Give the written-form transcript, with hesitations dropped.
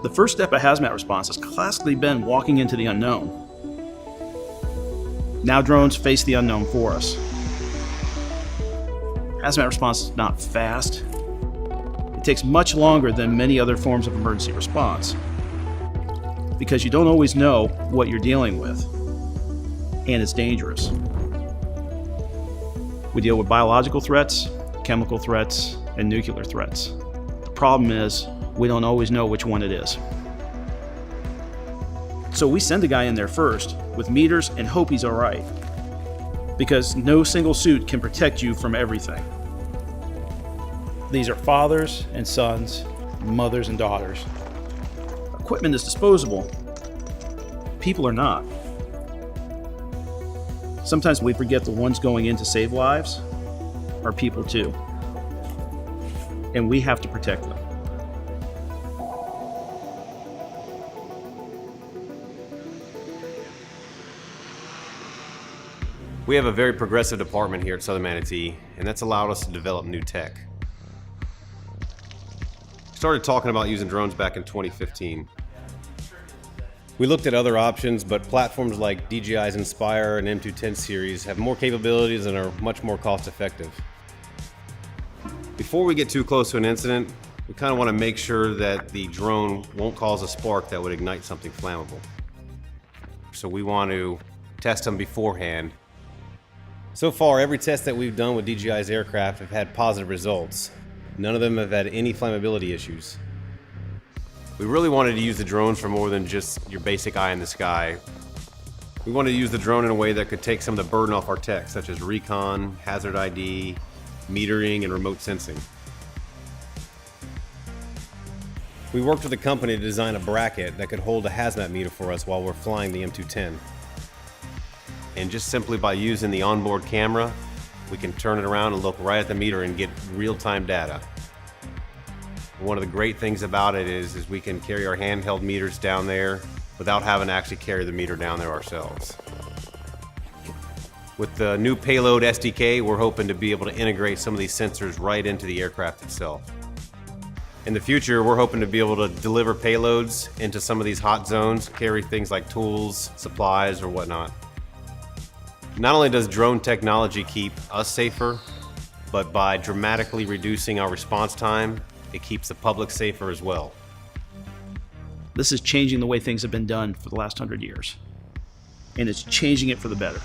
The first step of hazmat response has classically been walking into the unknown. Now drones face the unknown for us. Hazmat response is not fast. It takes much longer than many other forms of emergency response because you don't always know what you're dealing with, and it's dangerous. We deal with biological threats, chemical threats, and nuclear threats. The problem is we don't always know which one it is. So we send the guy in there first with meters and hope he's all right, because no single suit can protect you from everything. These are fathers and sons, mothers and daughters. Equipment is disposable. People are not. Sometimes we forget the ones going in to save lives are people too, and we have to protect them. We have a very progressive department here at Southern Manatee, and that's allowed us to develop new tech. We started talking about using drones back in 2015. We looked at other options, but platforms like DJI's Inspire and M210 series have more capabilities and are much more cost effective. Before we get too close to an incident, we kind of want to make sure that the drone won't cause a spark that would ignite something flammable. So we want to test them beforehand. So far, every test that we've done with DJI's aircraft have had positive results. None of them have had any flammability issues. We really wanted to use the drones for more than just your basic eye in the sky. We wanted to use the drone in a way that could take some of the burden off our tech, such as recon, hazard ID, metering, and remote sensing. We worked with a company to design a bracket that could hold a hazmat meter for us while we're flying the M210. And just simply by using the onboard camera, we can turn it around and look right at the meter and get real-time data. One of the great things about it is we can carry our handheld meters down there without having to actually carry the meter down there ourselves. With the new payload SDK, we're hoping to be able to integrate some of these sensors right into the aircraft itself. In the future, we're hoping to be able to deliver payloads into some of these hot zones, carry things like tools, supplies, or whatnot. Not only does drone technology keep us safer, but by dramatically reducing our response time, it keeps the public safer as well. This is changing the way things have been done for the last 100 years, and it's changing it for the better.